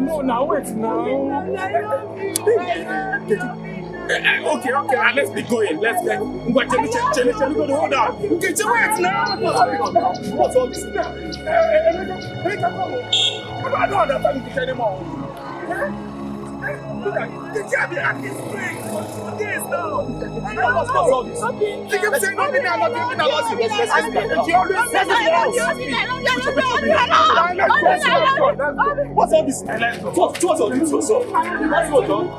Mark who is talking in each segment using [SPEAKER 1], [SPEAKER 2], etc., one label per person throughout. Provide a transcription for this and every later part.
[SPEAKER 1] no, now wait now. Okay, let's be going. Let's get. Hold on. Okay, wait now. What's all this now? I don't understand this anymore. Look at you can't be acting straight. This now. What's all this? You keep saying nothing now, nothing now. What's all this? What's all this? What's all this?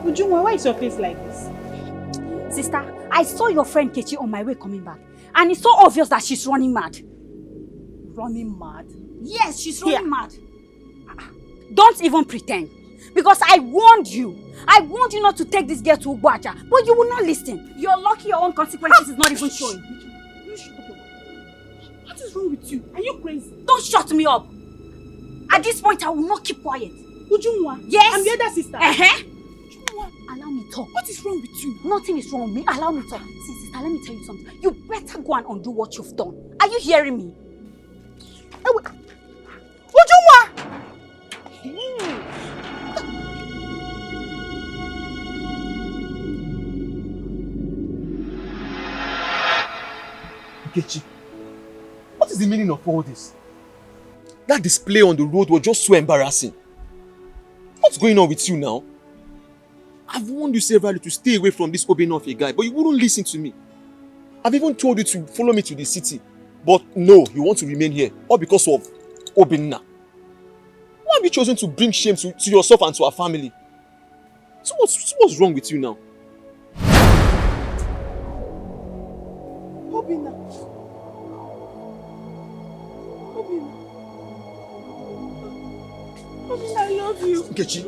[SPEAKER 2] Ujunwa, why is your face like this?
[SPEAKER 3] Sister, I saw your friend Kechi on my way coming back. And it's so obvious that she's running mad.
[SPEAKER 2] Running mad?
[SPEAKER 3] Yes, she's running mad. Don't even pretend. Because I warned you. I warned you not to take this girl to Ugbaja. But you will not listen. You're lucky your own consequences is not even showing.
[SPEAKER 2] You shut up. What is wrong with you? Are you crazy?
[SPEAKER 3] Don't shut me up. At this point, I will not keep quiet.
[SPEAKER 2] Ujunwa?
[SPEAKER 3] Yes.
[SPEAKER 2] I'm the other sister.
[SPEAKER 3] Ujunwa, allow me talk.
[SPEAKER 2] What is wrong with you?
[SPEAKER 3] Nothing is wrong with me. Allow me talk. See, sister, let me tell you something. You better go and undo what you've done. Are you hearing me?
[SPEAKER 2] Ujunwa!
[SPEAKER 4] Nkechi, what is the meaning of all this? That display on the road was just so embarrassing. What's going on with you now? I've warned you severally to stay away from this Obinna guy, but you wouldn't listen to me. I've even told you to follow me to the city, but no, you want to remain here, all because of Obinna. Why have you chosen to bring shame to yourself and to our family? So what's wrong with you now?
[SPEAKER 2] Obinna, I love you.
[SPEAKER 4] Nkechi,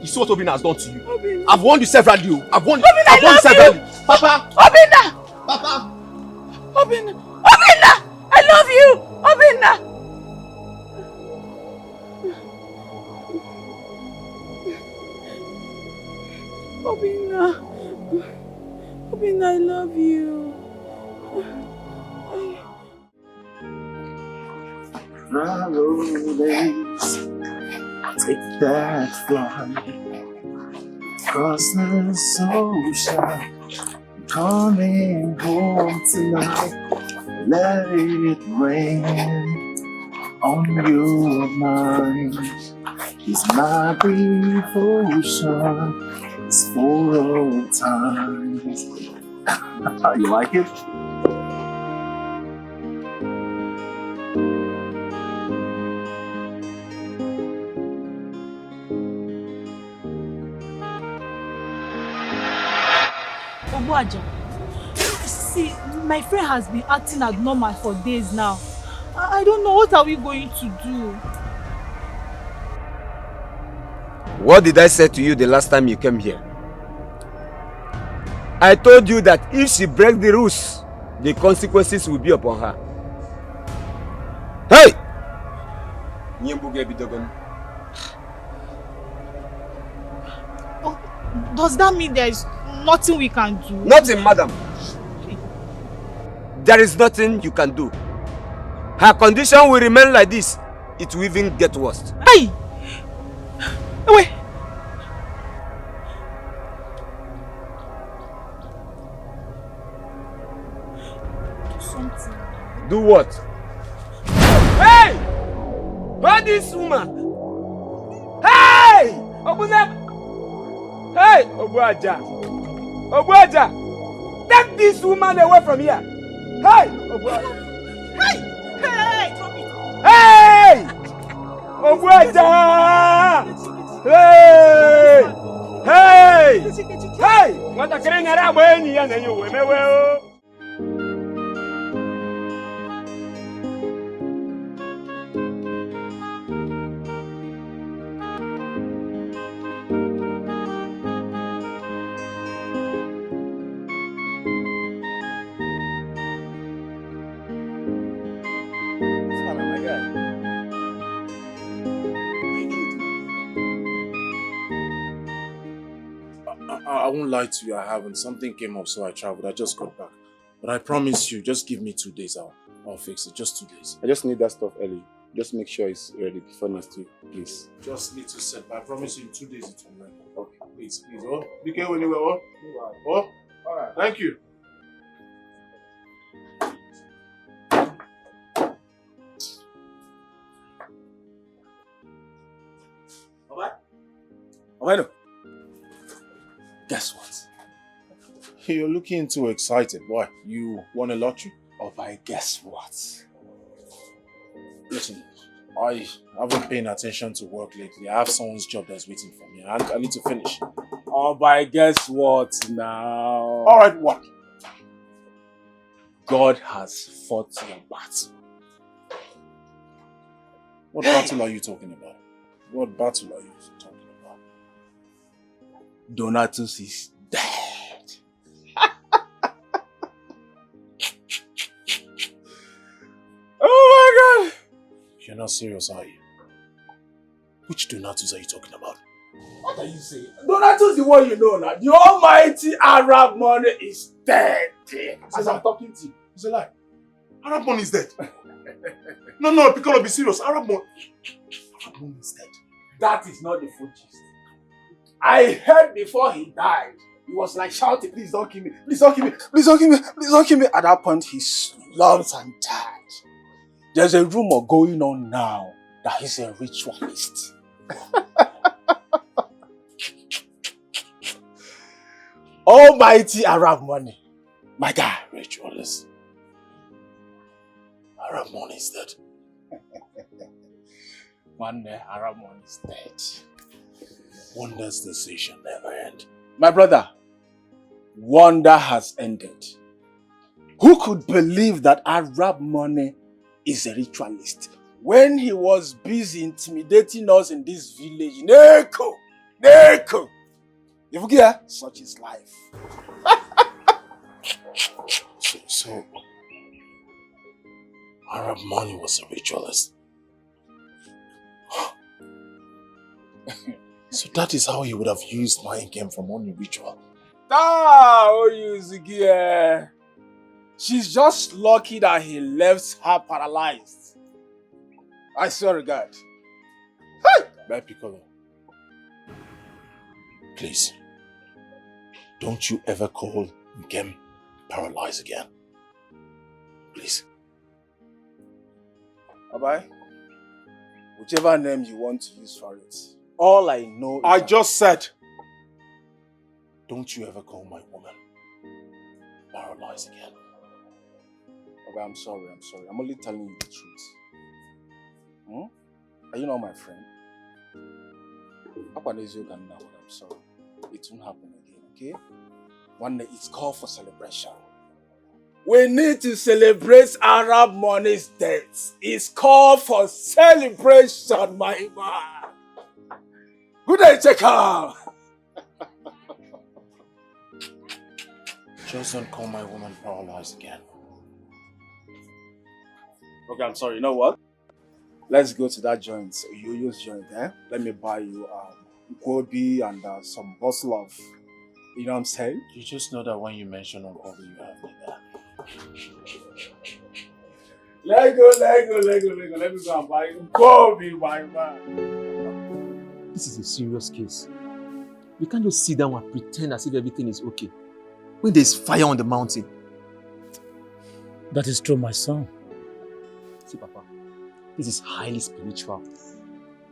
[SPEAKER 4] you see what Obinna has done to you?
[SPEAKER 2] Obinna.
[SPEAKER 4] I've warned you severally. I've warned you
[SPEAKER 2] severally.
[SPEAKER 4] Papa!
[SPEAKER 2] Obinna!
[SPEAKER 4] Papa!
[SPEAKER 2] Obinna! I love you! Obinna! Obinna, I love you.
[SPEAKER 5] Take that flight across the ocean, coming home tonight. Let it rain on your mind. It's my devotion. It's for all times. You like it?
[SPEAKER 2] See, my friend has been acting abnormal for days now. I don't know, what are we going to do?
[SPEAKER 6] What did I say to you the last time you came here? I told you that if she breaks the rules, the consequences will be upon her. Hey!
[SPEAKER 2] Oh, does that mean there is nothing we can do?
[SPEAKER 6] Nothing, madam. There is nothing you can do. Her condition will remain like this. It will even get worse.
[SPEAKER 2] Hey! Wait! Do something.
[SPEAKER 6] Do what? Hey! Hold this woman! Hey! Open up! Hey! Obuaja! Obuaja! Take this woman away from here! Hey! Obuaja!
[SPEAKER 2] Hey! Hey! Drop it!
[SPEAKER 6] Hey! Obuaja! Hey! Hey! Hey! What a crane around when you and you will.
[SPEAKER 5] won't lie to you, I haven't. Something came up, so I traveled. I just got back. But I promise you, just give me 2 days. I'll fix it. Just 2 days.
[SPEAKER 7] I just need that stuff early. Just make sure it's ready before next week, please.
[SPEAKER 5] Just need to set. But I promise you, in 2 days it will be ready. Okay. Please. Oh, be careful anywhere. Oh. Oh. All right. Thank you.
[SPEAKER 6] Alright.
[SPEAKER 5] Guess what? You're looking too excited. Why? You won a lottery?
[SPEAKER 6] Oh, by guess what?
[SPEAKER 5] Listen, I haven't been paying attention to work lately. I have someone's job that's waiting for me. I need to finish.
[SPEAKER 6] Oh, by guess what now?
[SPEAKER 5] Alright, what?
[SPEAKER 6] God has fought your battle.
[SPEAKER 5] What battle are you talking about? What battle are you talking about?
[SPEAKER 6] Donatus is dead. Oh my God!
[SPEAKER 5] You're not serious, are you? Which Donatus are you talking about?
[SPEAKER 6] What are you saying? Donatus is the one you know now. The almighty Arab money is dead. As I'm talking to you.
[SPEAKER 5] It's a lie. Arab money is dead. No, Piccolo, be serious. Arab money is dead.
[SPEAKER 6] That is not the full gist. I heard before he died, he was like shouting, please don't kill me, please don't kill me, please don't kill me, please don't kill me. At that point, he slumped and died. There's a rumor going on now that he's a ritualist. Almighty Arab money. My guy,
[SPEAKER 5] Ritualist. Arab money is dead.
[SPEAKER 6] One day, Arab money is dead.
[SPEAKER 5] Wonder's decision never end.
[SPEAKER 6] My brother, wonder has ended. Who could believe that Arab money is a ritualist when he was busy intimidating us in this village? Neko! You forget, such is life.
[SPEAKER 5] So, Arab money was a ritualist. So that is how he would have used my income from money ritual.
[SPEAKER 6] She's just lucky that he left her paralyzed. I swear to God.
[SPEAKER 5] Hey! Bye, Piccolo. Please, don't you ever call Nkem paralyzed again. Please.
[SPEAKER 6] Bye-bye. Whichever name you want to use for it. All I know is
[SPEAKER 5] I just said, don't you ever call my woman paralyzed again.
[SPEAKER 6] Okay, I'm sorry. I'm only telling you the truth. Are you not my friend? I'm sorry. It won't happen again, okay? One day it's called for celebration. We need to celebrate Arab money's death. It's called for celebration, my man. Good day, Checker.
[SPEAKER 5] Just don't call my woman paralyzed again.
[SPEAKER 6] Okay, I'm sorry. You know what? Let's go to that joint, Yoyo's joint, eh? Let me buy you Gobi and some bottle of, you know what I'm saying?
[SPEAKER 5] You just know that when you mention Uncle, you have me there.
[SPEAKER 6] Let go. Let me go and buy you Gobi, my man.
[SPEAKER 4] This is a serious case. We can't just sit down and pretend as if everything is okay when there's fire on the mountain.
[SPEAKER 8] That is true, my son.
[SPEAKER 4] See, Papa, this is highly spiritual.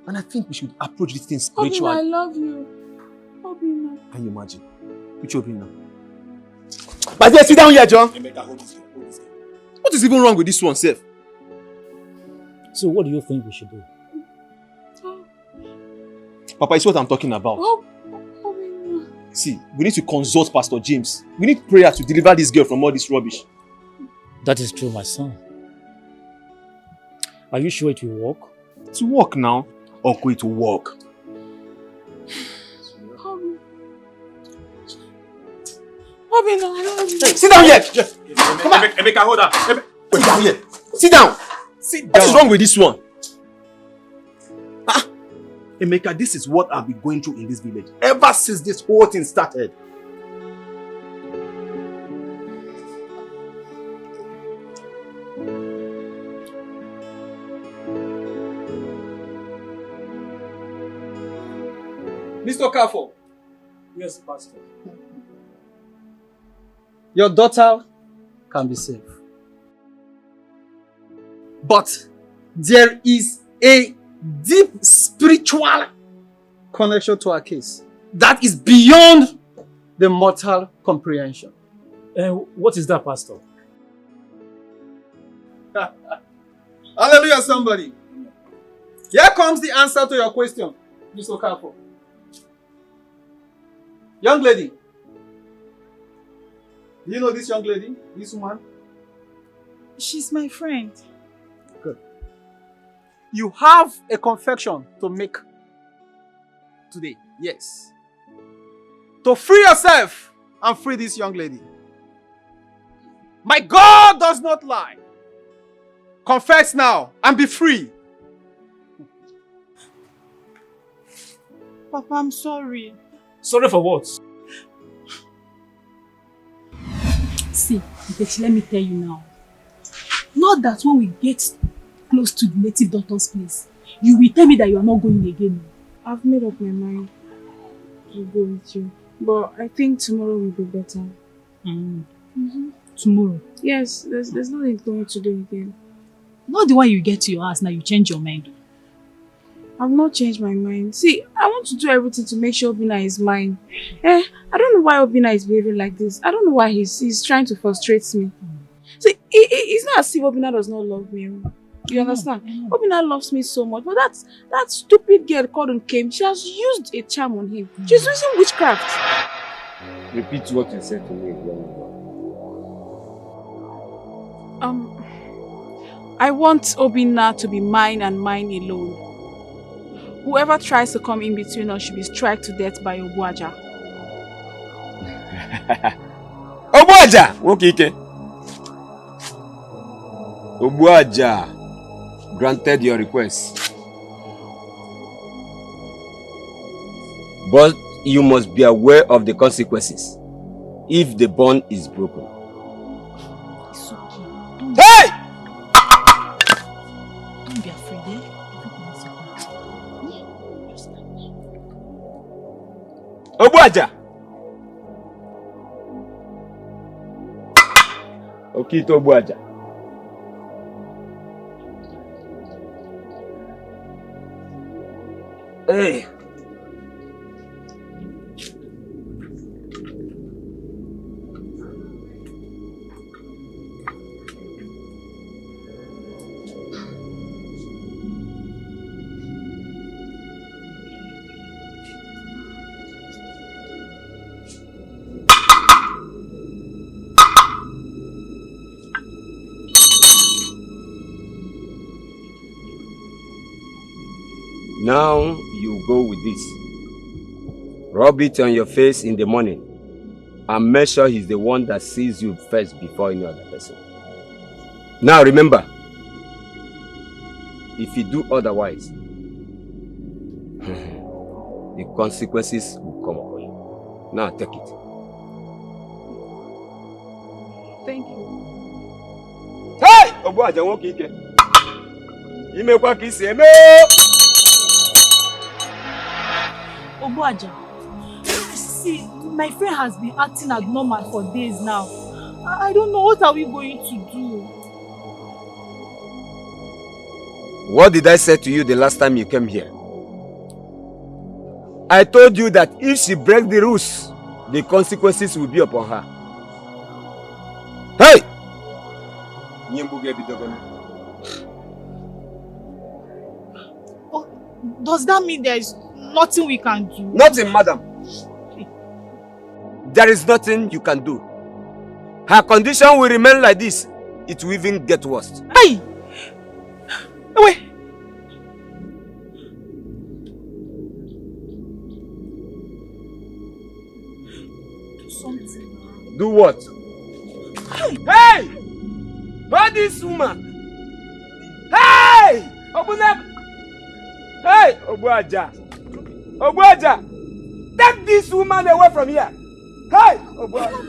[SPEAKER 4] And I think we should approach this thing spiritually.
[SPEAKER 2] Obina, I love you. Obina.
[SPEAKER 4] Can you imagine? Which Obina? But yeah, sit down here, John. What is even wrong with this one, Seth?
[SPEAKER 8] So what do you think we should do?
[SPEAKER 4] Papa, it's what I'm talking about.
[SPEAKER 2] Obina.
[SPEAKER 4] See, we need to consult Pastor James. We need prayer to deliver this girl from all this rubbish.
[SPEAKER 8] That is true, my son. Are you sure it will work?
[SPEAKER 4] To work now. Okay, to work.
[SPEAKER 2] Obina, I love you.
[SPEAKER 4] Hey, sit down here!
[SPEAKER 5] Come on, Emeka, hold on.
[SPEAKER 4] Sit down here. Sit down. What is wrong with this one? Emeka, this is what I've been going through in this village ever since this whole thing started.
[SPEAKER 9] Mr. Kafo,
[SPEAKER 8] Yes, Pastor.
[SPEAKER 9] your daughter can be saved. But there is a deep spiritual connection to our case that is beyond the mortal comprehension.
[SPEAKER 8] What is that, Pastor?
[SPEAKER 9] Hallelujah, somebody. Here comes the answer to your question, Mr. Kafo. Young lady, do you know this young lady, this woman?
[SPEAKER 2] She's my friend.
[SPEAKER 9] Good. You have a confession to make today, yes. To free yourself and free this young lady. My God does not lie. Confess now and be free.
[SPEAKER 2] Papa, I'm sorry.
[SPEAKER 8] Sorry for what?
[SPEAKER 2] See, Nkechi, let me tell you now. Not that when we get close to the native doctor's place, you will tell me that you are not going again.
[SPEAKER 10] I've made up my mind to go with you. But I think tomorrow will be better.
[SPEAKER 2] Tomorrow?
[SPEAKER 10] Yes, there's no need going to do again.
[SPEAKER 2] Not the one you get to your house, now you change your mind.
[SPEAKER 10] I've not changed my mind. See, I want to do everything to make sure Obina is mine. I don't know why Obina is behaving like this. I don't know why he's trying to frustrate me. See, it's not as if Obina does not love me. You understand? Obina loves me so much. But that stupid girl called Nkem, she has used a charm on him. She's using witchcraft.
[SPEAKER 7] Repeat what you said to me again.
[SPEAKER 10] I want Obina to be mine and mine alone. Whoever tries to come in between us should be struck to death by Obuaja.
[SPEAKER 7] Obuaja! Wokike. Obuaja granted your request. But you must be aware of the consequences if the bond is broken.
[SPEAKER 2] It's okay.
[SPEAKER 7] Hey!
[SPEAKER 2] Don't be afraid, eh? Everything is okay. Just calm down.
[SPEAKER 7] Obuaja! Okito Obuaja. Hey! Now you go with this. Rub it on your face in the morning and make sure he's the one that sees you first before any other person. Now remember, if you do otherwise, the consequences will come upon you. Now take it.
[SPEAKER 10] Thank you.
[SPEAKER 7] Hey! Obuaja won't kick it. You make what kiss him.
[SPEAKER 2] Obuaja, see, my friend has been acting abnormal for days now. I don't know, what are we going to do?
[SPEAKER 7] What did I say to you the last time you came here? I told you that if she breaks the rules, the consequences will be upon her. Hey!
[SPEAKER 2] Oh, does that mean there is nothing we can do?
[SPEAKER 7] Nothing, madam. There is nothing you can do. Her condition will remain like this. It will even get worse.
[SPEAKER 2] Hey! Wait! Do something.
[SPEAKER 7] Do what? Hey! Hold this woman! Hey! Open up! Hey! Obuaja! Obuaja! Take this woman away from here! Hey! Obuaja!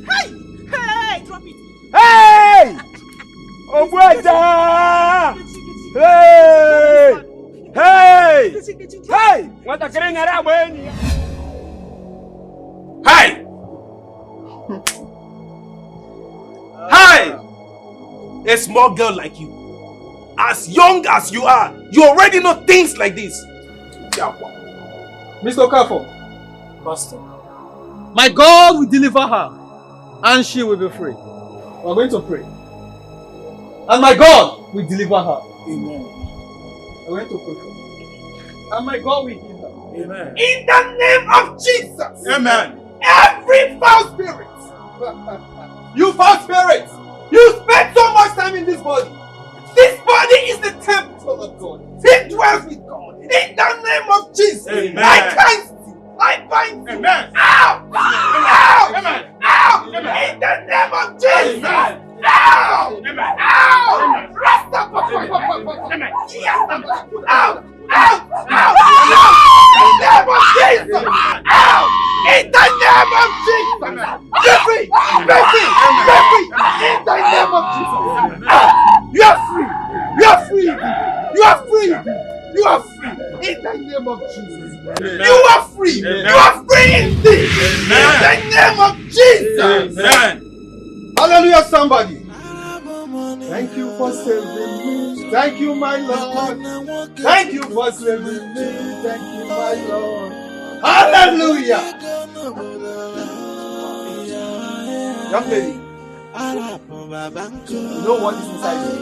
[SPEAKER 2] Hey! Hey! Drop it!
[SPEAKER 7] Hey! Obuaja! Hey! Hey! Hey! What a green around.
[SPEAKER 6] Hey! Hey! A small girl like you, as young as you are, you already know things like this.
[SPEAKER 9] Mr. Okafo,
[SPEAKER 8] Pastor.
[SPEAKER 9] my God will deliver her and she will be free. We're going to pray. And my God will deliver her.
[SPEAKER 8] Amen.
[SPEAKER 9] We're going to pray for her. And my God will heal her.
[SPEAKER 8] Amen.
[SPEAKER 6] In the name of Jesus.
[SPEAKER 9] Amen.
[SPEAKER 6] Every foul spirit.
[SPEAKER 9] You foul spirit! You spent so much time in this body. This body is the temple of God. It dwells with God. In the name of Jesus.
[SPEAKER 8] Amen.
[SPEAKER 9] I can't see. I bind you.
[SPEAKER 8] Amen.
[SPEAKER 9] Ow! Ow!
[SPEAKER 8] Amen.
[SPEAKER 9] Ow!
[SPEAKER 8] Amen.
[SPEAKER 9] In the name of Jesus.
[SPEAKER 8] Amen.
[SPEAKER 9] Ow!
[SPEAKER 8] Amen.
[SPEAKER 9] Ow! Rest up!
[SPEAKER 8] Amen.
[SPEAKER 9] Ow! Ow! Ow! In the name of Jesus! Ow! In the name of Jesus! Be free! Be free! Be free! In the name of Jesus! Ow! You are free! You are free! You are free! You are free! In the name of Jesus! You are free! You are free indeed! In the name of Jesus!
[SPEAKER 8] Amen.
[SPEAKER 9] Hallelujah, somebody! Thank you for saving me. Thank you, my Lord. Thank you for saving me. Thank you, my Lord. Hallelujah. Young lady, you know what is inside you?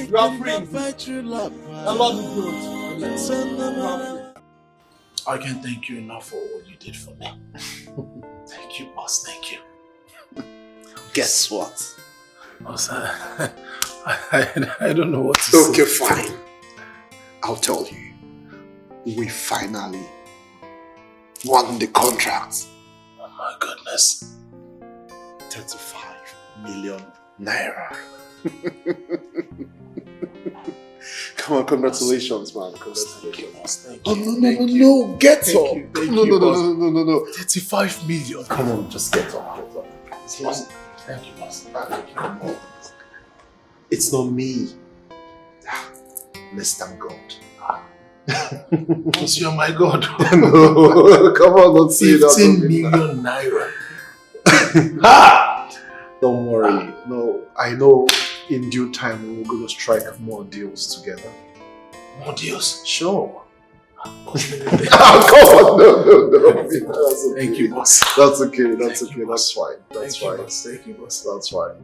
[SPEAKER 9] You are free. The Lord is good. You are free.
[SPEAKER 5] I can't thank you enough for what you did for me. Thank you, boss. Thank you.
[SPEAKER 6] Guess what?
[SPEAKER 5] Boss, I don't know what to
[SPEAKER 6] Okay,
[SPEAKER 5] say.
[SPEAKER 6] fine. I'll tell you. We finally won the contract.
[SPEAKER 5] Oh my goodness.
[SPEAKER 6] 35 million naira. Come on, congratulations, man. Congratulations.
[SPEAKER 5] Thank you, boss. Thank
[SPEAKER 6] Oh,
[SPEAKER 5] you.
[SPEAKER 6] no. Get
[SPEAKER 5] Thank
[SPEAKER 6] up.
[SPEAKER 5] you, thank
[SPEAKER 6] No.
[SPEAKER 5] you, boss.
[SPEAKER 6] No.
[SPEAKER 5] 35 million.
[SPEAKER 6] Come on, just get up.
[SPEAKER 5] Boss. Thank you, boss. Thank you.
[SPEAKER 6] It's not me. Let's thank God.
[SPEAKER 5] Boss, you're my God.
[SPEAKER 6] No, come on, don't say that.
[SPEAKER 5] 15 million naira.
[SPEAKER 6] Don't worry. No, I know in due time we will go to strike more deals together.
[SPEAKER 5] More deals?
[SPEAKER 6] Sure. Come on, no. That's okay.
[SPEAKER 5] Thank you, boss.
[SPEAKER 6] That's okay. That's
[SPEAKER 5] Thank
[SPEAKER 6] okay.
[SPEAKER 5] you,
[SPEAKER 6] That's
[SPEAKER 5] boss.
[SPEAKER 6] fine. That's
[SPEAKER 5] Thank you,
[SPEAKER 6] fine.
[SPEAKER 5] boss. Thank you, boss.
[SPEAKER 6] That's fine.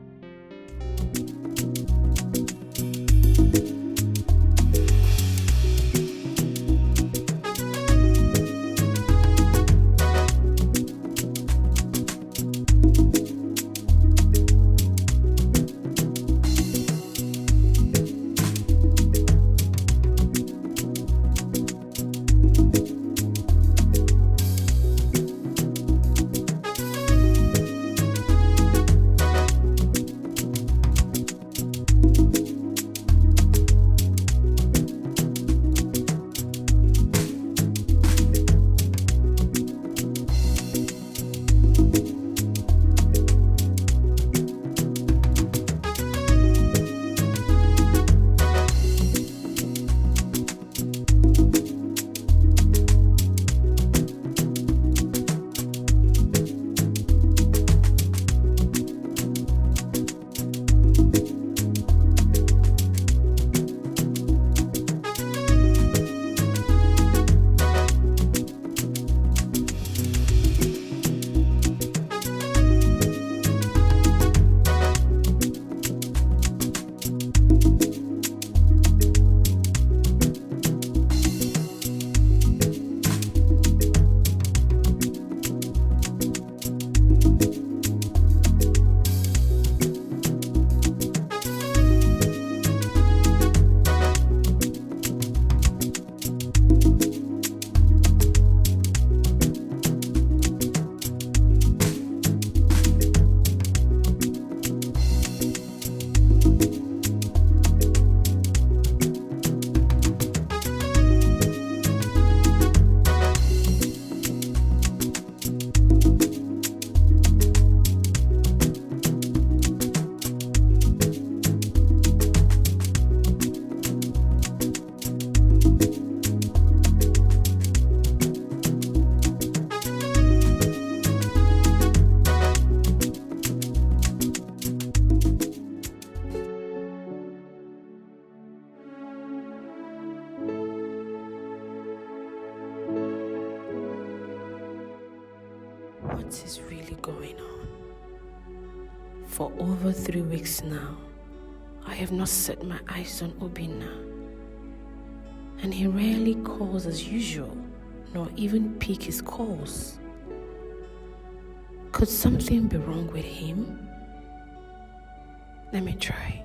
[SPEAKER 11] What is really going on? For over 3 weeks now, I have not set my eyes on Obinna. And he rarely calls as usual, nor even pick his calls. Could something be wrong with him? Let me try.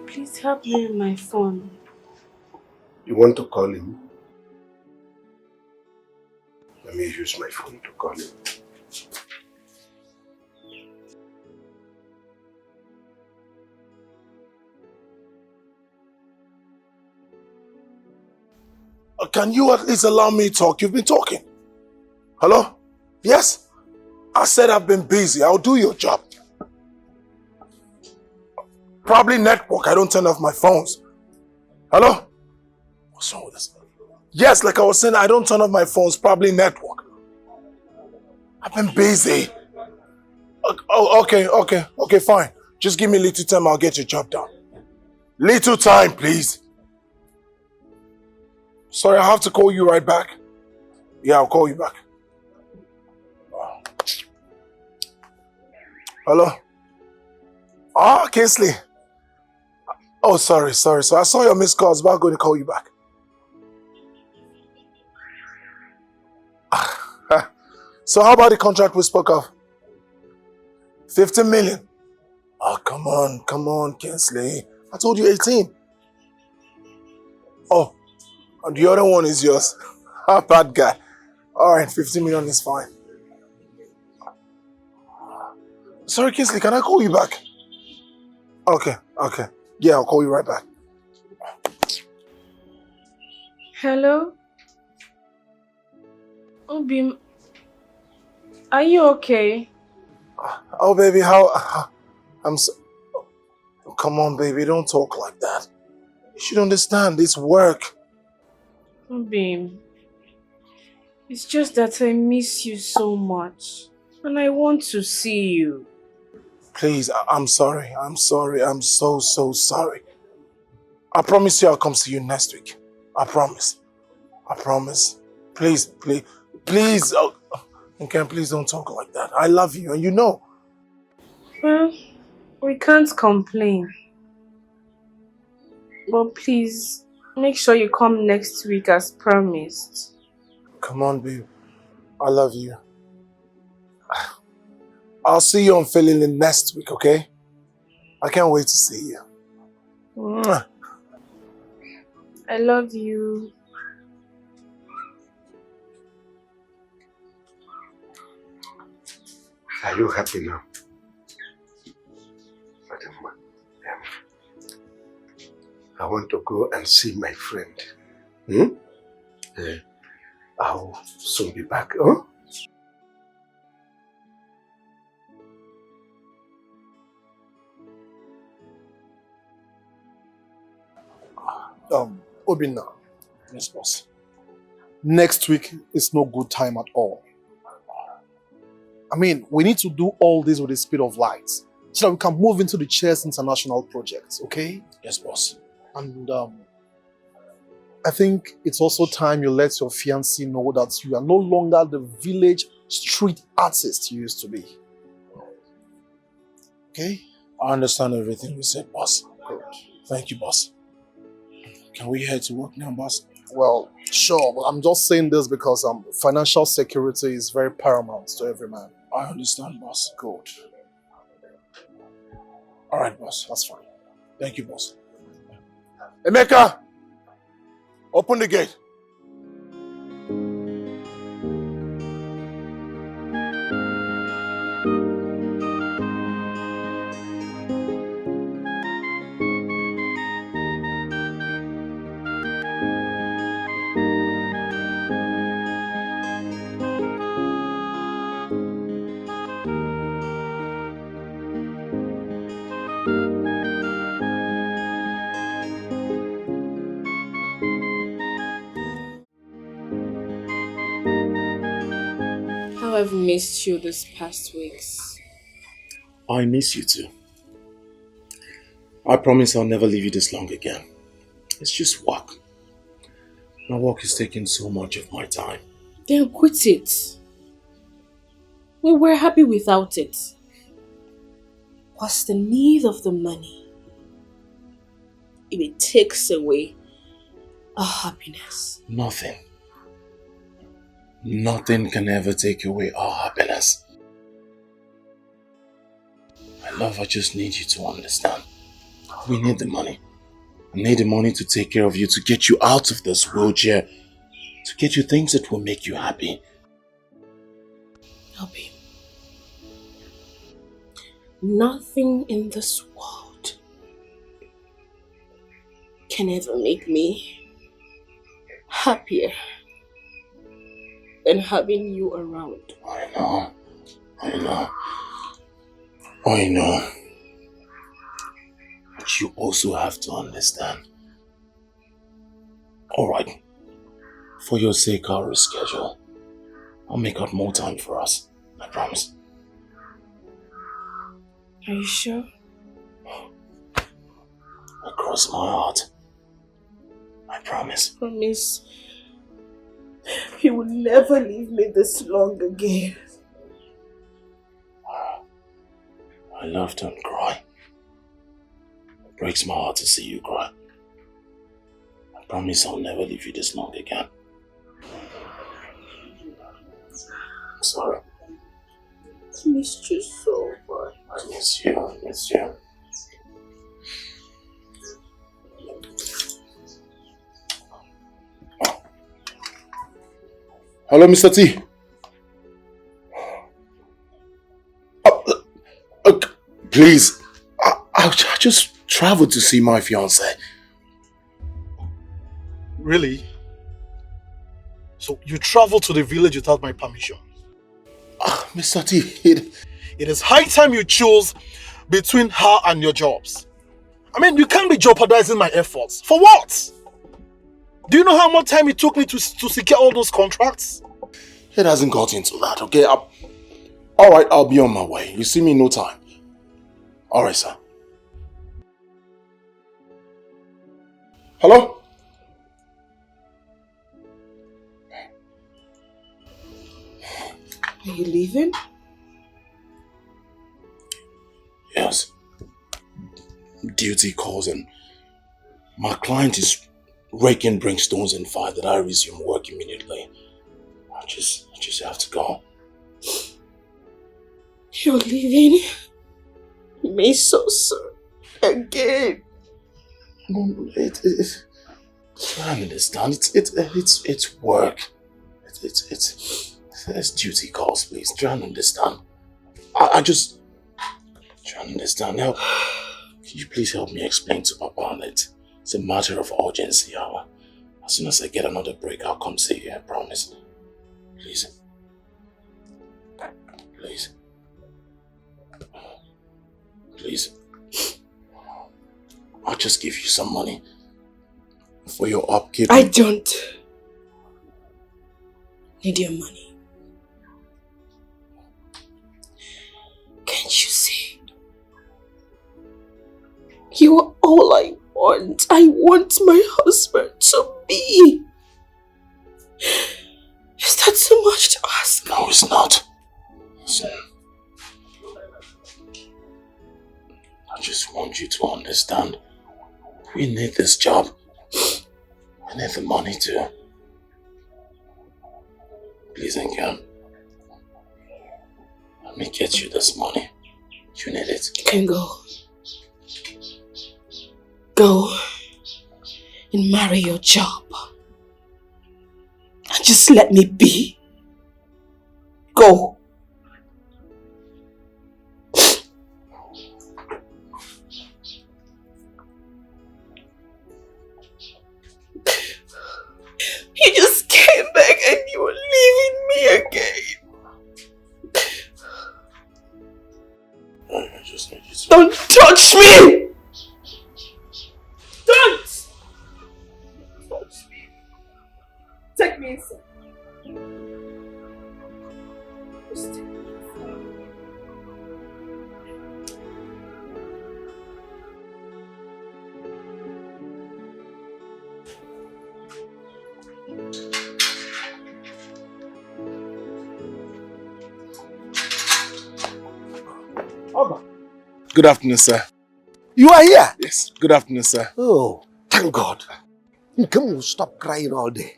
[SPEAKER 10] Please help me with my phone.
[SPEAKER 12] You want to call him? Let me use my phone to call him.
[SPEAKER 6] Can you at least allow me to talk? You've been talking. Hello? Yes? I said I've been busy. I'll do your job. Probably network. I don't turn off my phones. Hello? What's wrong with this? Yes, like I was saying, I don't turn off my phones. Probably network. I've been busy. Oh, okay, fine. Just give me a little time. I'll get your job done. Little time, please. Sorry, I have to call you right back. Yeah, I'll call you back. Hello? Ah, Kingsley. Oh, sorry. So I saw your missed calls, but I'm going to call you back. So how about the contract we spoke of? 15 million. Oh, come on, Kingsley. I told you 18. Oh, and the other one is yours. Ah, bad guy. All right, 15 million is fine. Sorry, Kingsley, can I call you back? Okay. Yeah, I'll call you right back.
[SPEAKER 10] Hello? Obi, are you okay?
[SPEAKER 6] Oh, baby, I'm so... Come on, baby, don't talk like that. You should understand, it's work.
[SPEAKER 10] Obi, it's just that I miss you so much. And I want to see you.
[SPEAKER 6] Please, I'm sorry. I'm so sorry. I promise you I'll come see you next week. I promise. Please. Oh, okay, please don't talk like that. I love you and you know.
[SPEAKER 10] Well, we can't complain. But please, make sure you come next week as promised.
[SPEAKER 6] Come on, babe. I love you. I'll see you on Philmond next week, okay? I can't wait to see you. Mwah.
[SPEAKER 10] I love you.
[SPEAKER 12] Are you happy now? I want to go and see my friend. I'll soon be back. Huh?
[SPEAKER 1] Obinna. Yes, boss. Next week is no good time at all. I mean, we need to do all this with the speed of light so that we can move into the Chess International project, okay?
[SPEAKER 5] Yes, boss.
[SPEAKER 1] And I think it's also time you let your fiancé know that you are no longer the village street artist you used to be. Okay?
[SPEAKER 6] I understand everything you said, boss. Good. Thank you, boss. Can we head to work now, boss?
[SPEAKER 1] Well, sure, but I'm just saying this because financial security is very paramount to every man.
[SPEAKER 6] I understand, boss.
[SPEAKER 1] Good.
[SPEAKER 6] All right, boss.
[SPEAKER 1] That's fine.
[SPEAKER 6] Thank you, boss. Emeka! Open the gate.
[SPEAKER 11] I've missed you these past weeks.
[SPEAKER 5] I miss you too. I promise I'll never leave you this long again. It's just work. My work is taking so much of my time.
[SPEAKER 11] Then quit it. We were happy without it. What's the need of the money if it takes away our happiness?
[SPEAKER 5] Nothing. Nothing can ever take away our happiness. My love, I just need you to understand. We need the money. I need the money to take care of you, to get you out of this wheelchair, to get you things that will make you happy.
[SPEAKER 11] Obi, nothing in this world can ever make me happier than having you around.
[SPEAKER 5] I know. I know. But you also have to understand. Alright. For your sake, I'll reschedule. I'll make out more time for us. I promise.
[SPEAKER 11] Are you sure?
[SPEAKER 5] Across my heart. I promise.
[SPEAKER 11] Promise. You will never leave me this long again.
[SPEAKER 5] I love don't cry. It breaks my heart to see you cry. I promise I'll never leave you this long again. I'm sorry.
[SPEAKER 11] I missed you so much.
[SPEAKER 5] I miss you. I miss you. Hello, Mr. T. Please, I just traveled to see my fiancée.
[SPEAKER 1] Really? So you traveled to the village without my permission?
[SPEAKER 5] Mr. T,
[SPEAKER 1] it is high time you choose between her and your jobs. I mean, you can't be jeopardizing my efforts. For what? Do you know how much time it took me to secure all those contracts?
[SPEAKER 5] It hasn't got into that, okay? Alright, I'll be on my way. You see me in no time. Alright, sir. Hello?
[SPEAKER 11] Are you leaving?
[SPEAKER 5] Yes. Duty calls and my client is raking brimstones and fire that I resume work immediately. I just have to go.
[SPEAKER 11] You're leaving me so soon again.
[SPEAKER 5] No, I understand. It's work. It's duty calls, please. Try and understand. I just try and understand. Now, can you please help me explain to Papa that it's a matter of urgency. As soon as I get another break, I'll come see you. I promise. Please. Please. Please. I'll just give you some money for your upkeep.
[SPEAKER 11] I don't need your money. Can't you see? You are all I want. I want my husband to be. Is that too much to ask?
[SPEAKER 5] No, it's not. Listen. I just want you to understand. We need this job. We need the money too. Please, Nkem. Let me get you this money. You need it.
[SPEAKER 11] You can go. Go and marry your job. And just let me be. Go. You just came back and you were leaving me again.
[SPEAKER 5] I just need you to...
[SPEAKER 11] Don't touch me! Don't! Touch me. Take me inside. first.
[SPEAKER 5] Good afternoon, sir.
[SPEAKER 12] You are here?
[SPEAKER 5] Yes, good afternoon, sir.
[SPEAKER 12] Oh, thank God. Nkem will stop crying all day.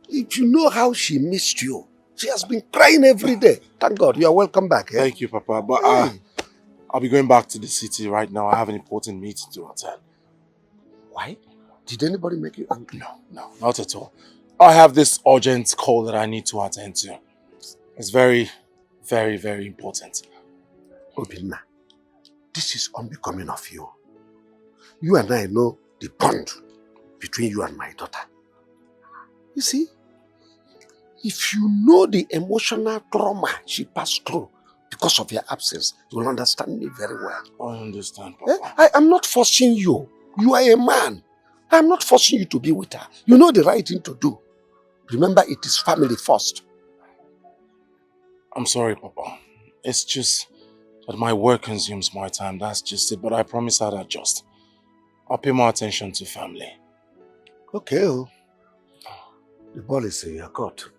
[SPEAKER 12] If you know how she missed you, she has been crying every day. Thank God, you are welcome back. Eh?
[SPEAKER 5] Thank you, Papa. But I'll be going back to the city right now. I have an important meeting to attend.
[SPEAKER 12] Why? Did anybody make you angry?
[SPEAKER 5] No, not at all. I have this urgent call that I need to attend to. It's very, very, very important.
[SPEAKER 12] Obinna, this is unbecoming of you. You and I know the bond between you and my daughter. You see, if you know the emotional trauma she passed through because of your absence, you will understand me very well.
[SPEAKER 5] I understand, Papa.
[SPEAKER 12] I am not forcing you. You are a man. I am not forcing you to be with her. You know the right thing to do. Remember, it is family first.
[SPEAKER 5] I'm sorry, Papa. It's just that my work consumes my time. That's just it. But I promise I'll adjust. I'll pay more attention to family.
[SPEAKER 12] Okay. The ball is in your court.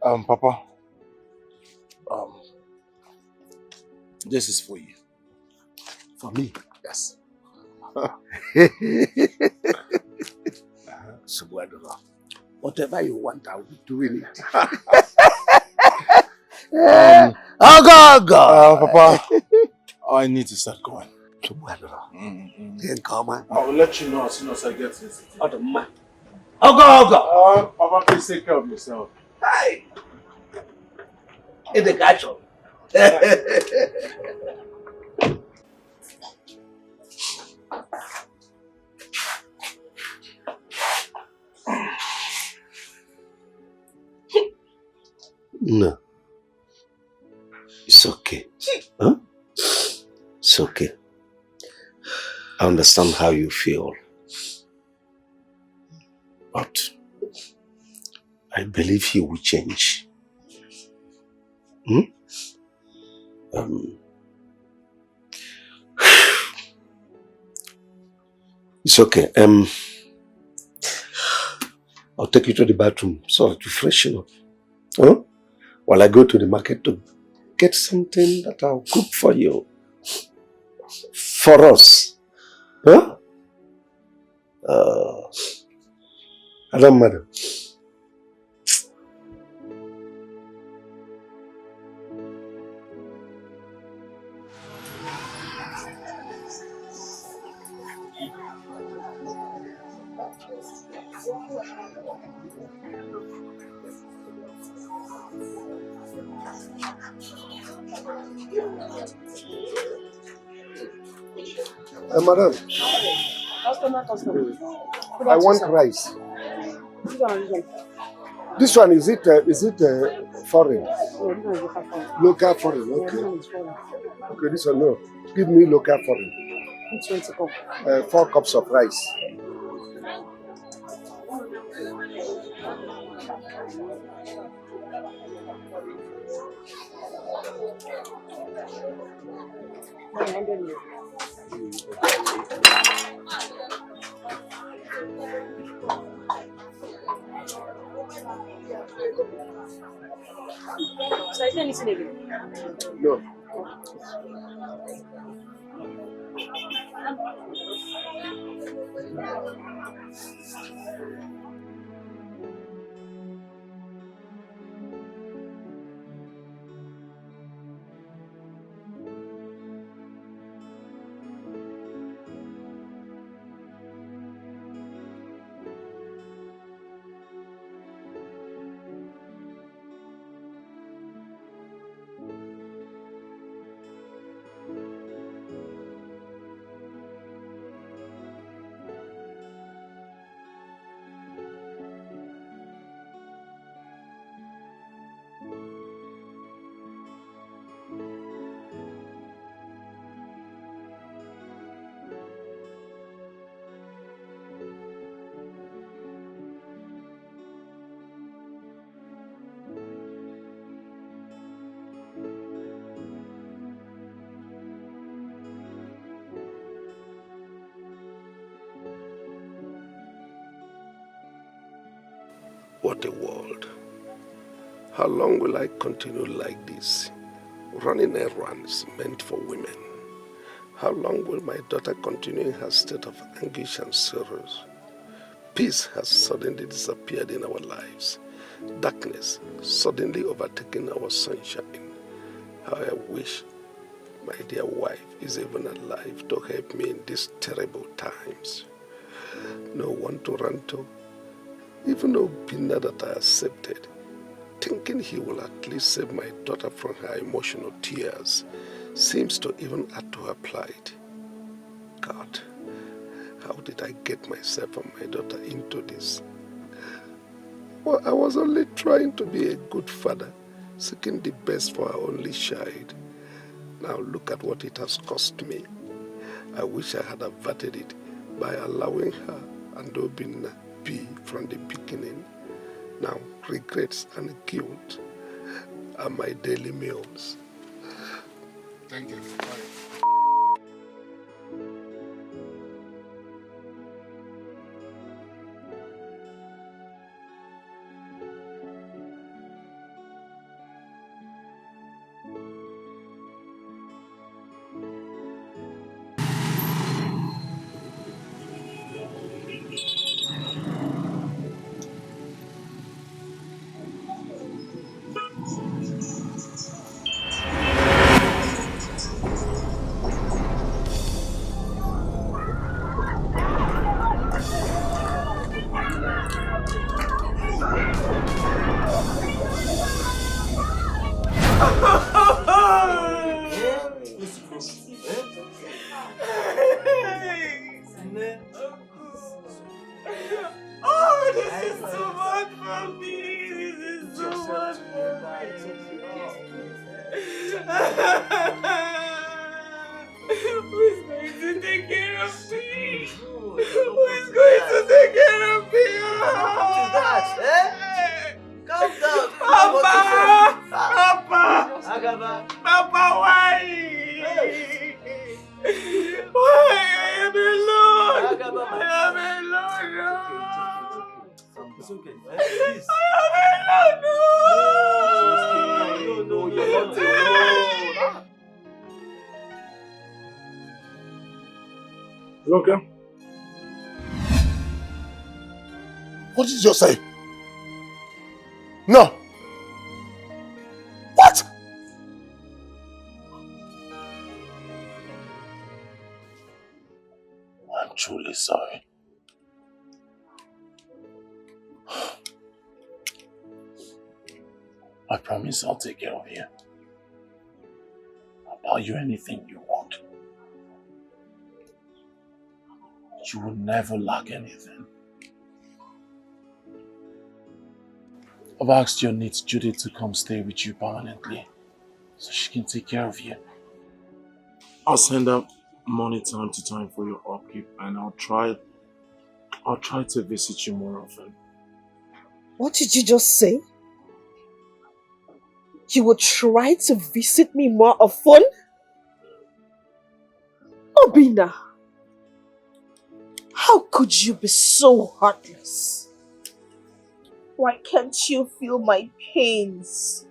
[SPEAKER 5] Papa. This is for you.
[SPEAKER 12] For me?
[SPEAKER 5] Yes.
[SPEAKER 12] Whatever you want, I will be doing it.
[SPEAKER 5] Papa, I need to start going.
[SPEAKER 12] Then come on.
[SPEAKER 5] I will let you know as soon as I get to the city.
[SPEAKER 12] Papa,
[SPEAKER 5] please take care of yourself.
[SPEAKER 12] Hi. In the castle. No. It's okay. Huh? It's okay. I understand how you feel. But I believe he will change. It's okay. I'll take you to the bathroom so that you freshen up. Huh? While I go to the market to get something that I'll cook for you. For us. Huh? I don't matter. Madam, I want rice. This one, is it foreign? Local foreign, okay. Okay, this one, no. Give me local foreign. 4 cups of rice.
[SPEAKER 11] So is there anything again?
[SPEAKER 12] No. What a world. How long will I continue like this, running errands meant for women? How long will my daughter continue in her state of anguish and sorrows? Peace has suddenly disappeared in our lives. Darkness suddenly overtaken our sunshine. How I wish my dear wife is even alive to help me in these terrible times. No one to run to, even Obinna that I accepted, thinking he will at least save my daughter from her emotional tears, seems to even add to her plight. God, how did I get myself and my daughter into this? Well, I was only trying to be a good father, seeking the best for our only child. Now look at what it has cost me. I wish I had averted it by allowing her and Obinna be from the beginning. Now regrets and guilt are my daily meals.
[SPEAKER 1] Thank you.
[SPEAKER 6] Oh, this is too much for me. This is too much for me. Who is going to take care of me? Who is going to take care of me?
[SPEAKER 13] To that, eh? Calm down.
[SPEAKER 6] Papa! Papa!
[SPEAKER 13] Agaba.
[SPEAKER 6] Papa, why? Why? I am alone.
[SPEAKER 13] Agaba,
[SPEAKER 6] I am alone.
[SPEAKER 13] It's okay.
[SPEAKER 6] I am alone.
[SPEAKER 13] No, you're not alone.
[SPEAKER 1] You okay? What did you just say? No. What?
[SPEAKER 5] I'm truly sorry. I promise I'll take care of you. I'll buy you anything you want. You will never lack anything. I've asked your niece Judith to come stay with you permanently, so she can take care of you. I'll send her money time to time for your upkeep, and I'll try to visit you more often.
[SPEAKER 14] What did you just say? You will try to visit me more often? Obinna, how could you be so heartless? Why can't you feel my pains?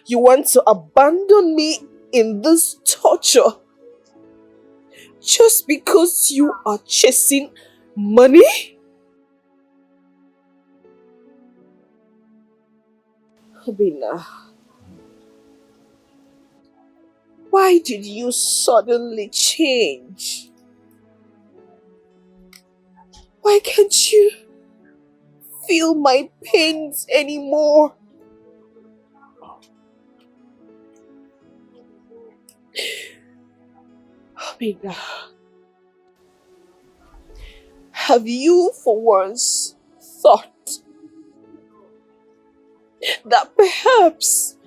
[SPEAKER 14] You want to abandon me in this torture just because you are chasing money? Obinna, why did you suddenly change? Why can't you feel my pains anymore? Obinna, have you for once thought that perhaps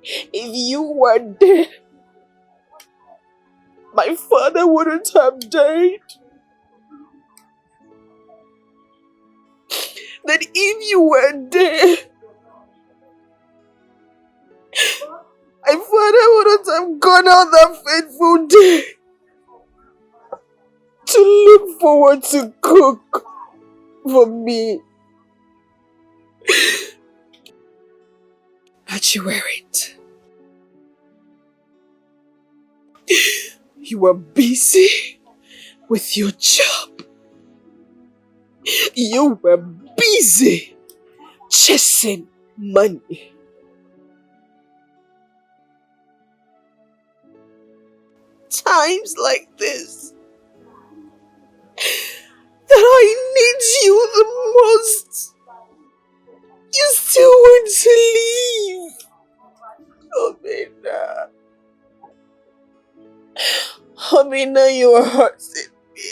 [SPEAKER 14] if you were dead, my father wouldn't have died? That if you were dead, my father wouldn't have gone out that fateful day to look forward to cook for me. But you weren't. You were busy with your job. You were busy chasing money. Times like this that I need you the most, you still want to leave. Amina, you are hurting me.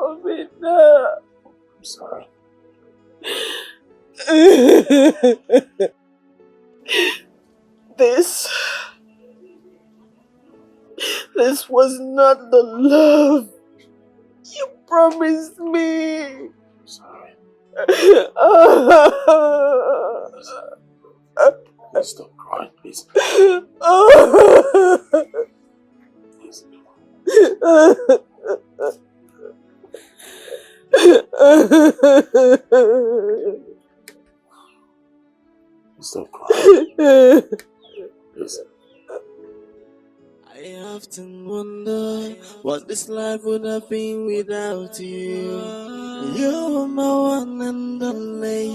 [SPEAKER 14] Amina.
[SPEAKER 5] I'm sorry.
[SPEAKER 14] This was not the love you promised me.
[SPEAKER 5] Sorry. Please stop crying, please. Please. Stop crying. Please.
[SPEAKER 13] I often wonder what this life would have been without you. You were my one and only.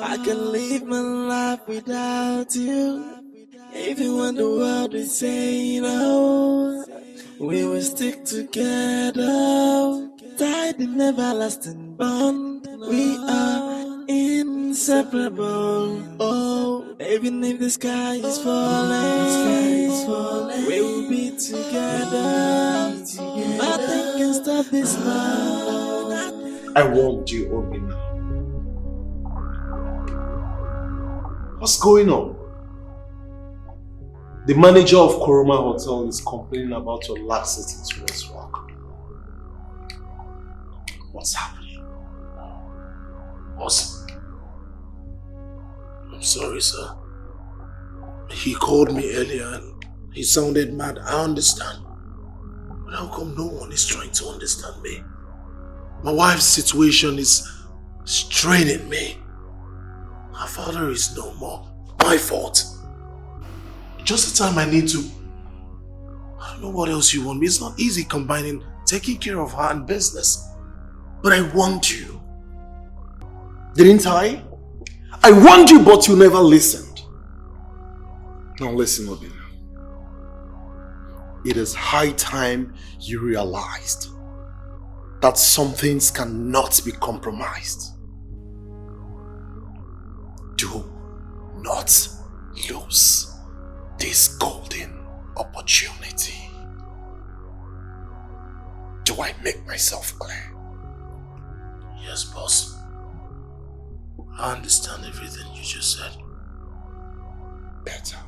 [SPEAKER 13] I can live my life without you. Even when the world is saying no, we will stick together. Tied in everlasting bond. We are inseparable. Oh, even if the sky is falling, we will be together. Nothing can stop this love.
[SPEAKER 1] I warned you, Obina. What's going on? The manager of Koroma Hotel is complaining about your laxity towards work. What's happening?
[SPEAKER 5] Boss, I'm sorry, sir. He called me earlier and he sounded mad. I understand. But how come no one is trying to understand me? My wife's situation is straining me. Her father is no more. My fault. Just the time I need to. I don't know what else you want me. It's not easy combining taking care of her and business. But I want you.
[SPEAKER 1] Didn't I? I warned you, but you never listened. Now listen, Obina. It is high time you realized that some things cannot be compromised. Do not lose this golden opportunity. Do I make myself clear?
[SPEAKER 5] Yes, boss. I understand everything you just said.
[SPEAKER 1] Better.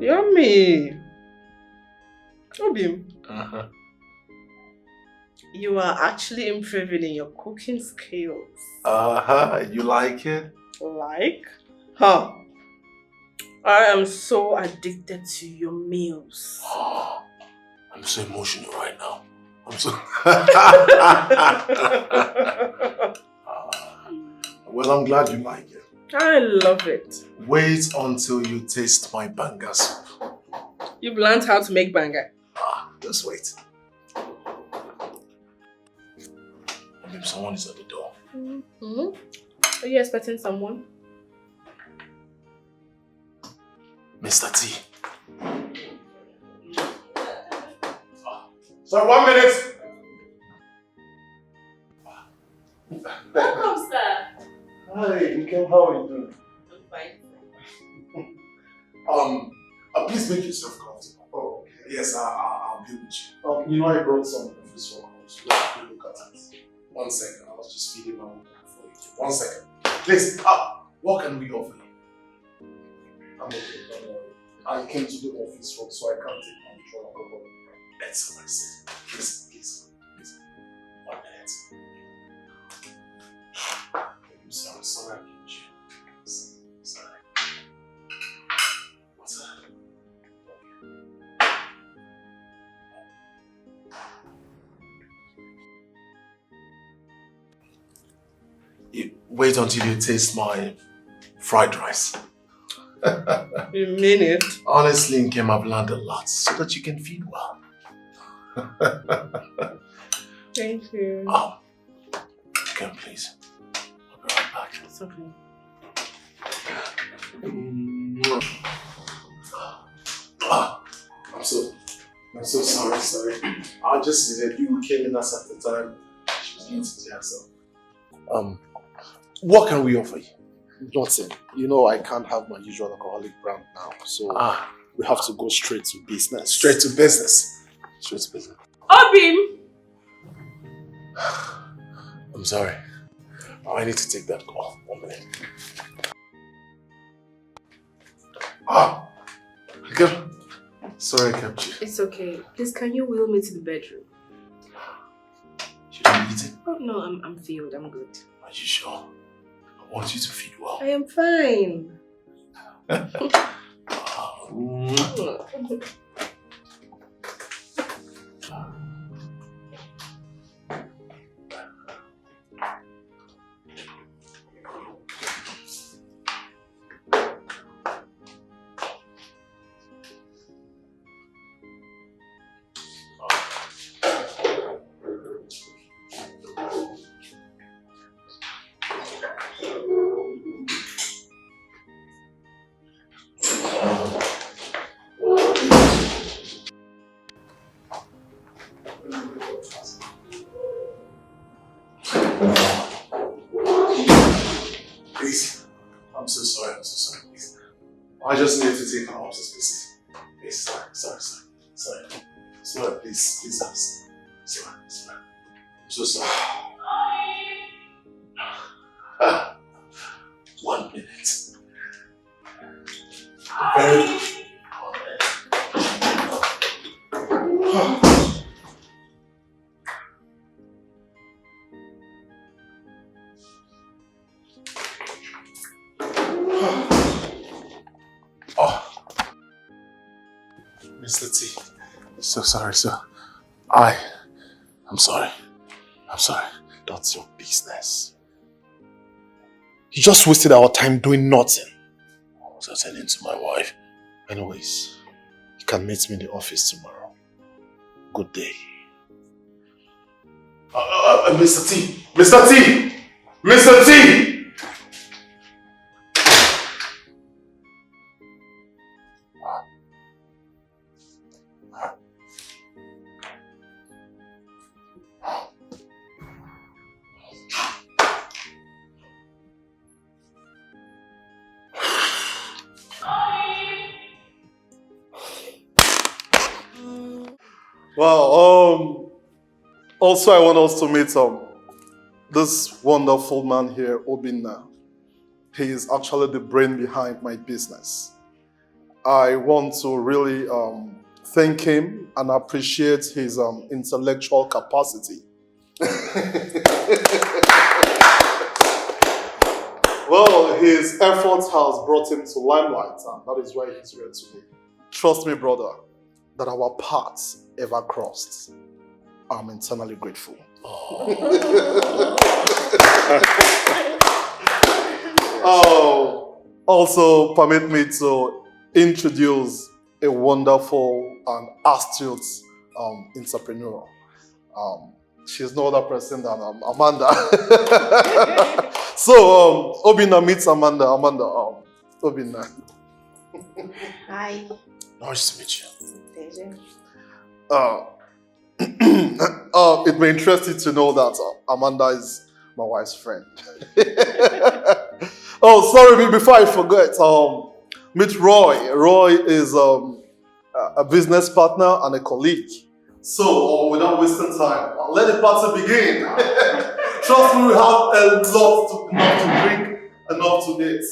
[SPEAKER 14] Yummy. Obim, you are actually improving in your cooking skills.
[SPEAKER 1] You like it?
[SPEAKER 14] Like? Huh. I am so addicted to your meals.
[SPEAKER 5] I'm so emotional right now. I'm so...
[SPEAKER 1] Well, I'm glad you like it.
[SPEAKER 14] I love it.
[SPEAKER 1] Wait until you taste my banga soup.
[SPEAKER 14] You've learned how to make banga.
[SPEAKER 1] Just wait.
[SPEAKER 5] Maybe someone is at the door.
[SPEAKER 14] Are you expecting someone?
[SPEAKER 5] Mr. T.
[SPEAKER 1] Sir, 1 minute.
[SPEAKER 14] Welcome, sir.
[SPEAKER 1] Hi, Mikel, how are you doing?
[SPEAKER 14] I'm fine.
[SPEAKER 1] Please make yourself comfortable. Oh, okay. Yes, I'll be with you. You know I brought some food this one comes. Let me look at it. 1 second, I was just feeding my woman before you came. 1 second. Please, what can we offer you? I'm okay, don't worry. I came to the office work, so I can't take my usual alcohol. Let's have a seat. Please. 1 minute. I'm sorry, I kept you. Sorry. What's that? Wait until you taste my fried rice.
[SPEAKER 12] You mean it?
[SPEAKER 1] Honestly, Nkem, I've learned a lot so that you can feed well.
[SPEAKER 12] Thank you.
[SPEAKER 1] Nkem, please. I'll be right back.
[SPEAKER 12] It's okay.
[SPEAKER 1] I'm so sorry. I just needed you came in us at the time. She was going to tell herself. What can we offer you? Nothing. You know I can't have my usual alcoholic brand now, so we have to go straight to business. Straight to business.
[SPEAKER 10] Obim!
[SPEAKER 1] I'm sorry. I need to take that call. 1 minute. Girl. Sorry I kept you.
[SPEAKER 11] It's okay. Please, can you wheel me to the bedroom?
[SPEAKER 1] You didn't eat it?
[SPEAKER 11] Oh, no, I'm filled. I'm good.
[SPEAKER 1] Are you sure? I want you to feed well.
[SPEAKER 11] I am fine.
[SPEAKER 1] Please. I'm so sorry. Please. I just need to take her upstairs, please. Please, sorry, please, sorry. I'm so sorry. 1 minute. Very good. 1 minute. Mr. T, so sorry, sir. I'm sorry. That's your business. You just wasted our time doing nothing. I was attending to my wife. Anyways, you can meet me in the office tomorrow. Good day. Mr. T! Mr. T! Well, also I want us to meet this wonderful man here, Obinna. He is actually the brain behind my business. I want to really thank him and appreciate his intellectual capacity. Well, his efforts has brought him to limelight, and that is why he's here today. Trust me, brother, that our paths ever crossed. I'm eternally grateful. Also, permit me to introduce a wonderful and astute entrepreneur. She's no other person than Amanda. So, Obinna meets Amanda. Obinna.
[SPEAKER 14] Hi.
[SPEAKER 1] Nice to meet you.
[SPEAKER 14] Pleasure.
[SPEAKER 1] It may interest you to know that Amanda is my wife's friend. Oh, sorry, before I forget, meet Roy. Roy is a business partner and a colleague. So, But without wasting time, let the party begin. Trust me, we have enough to drink, enough to date.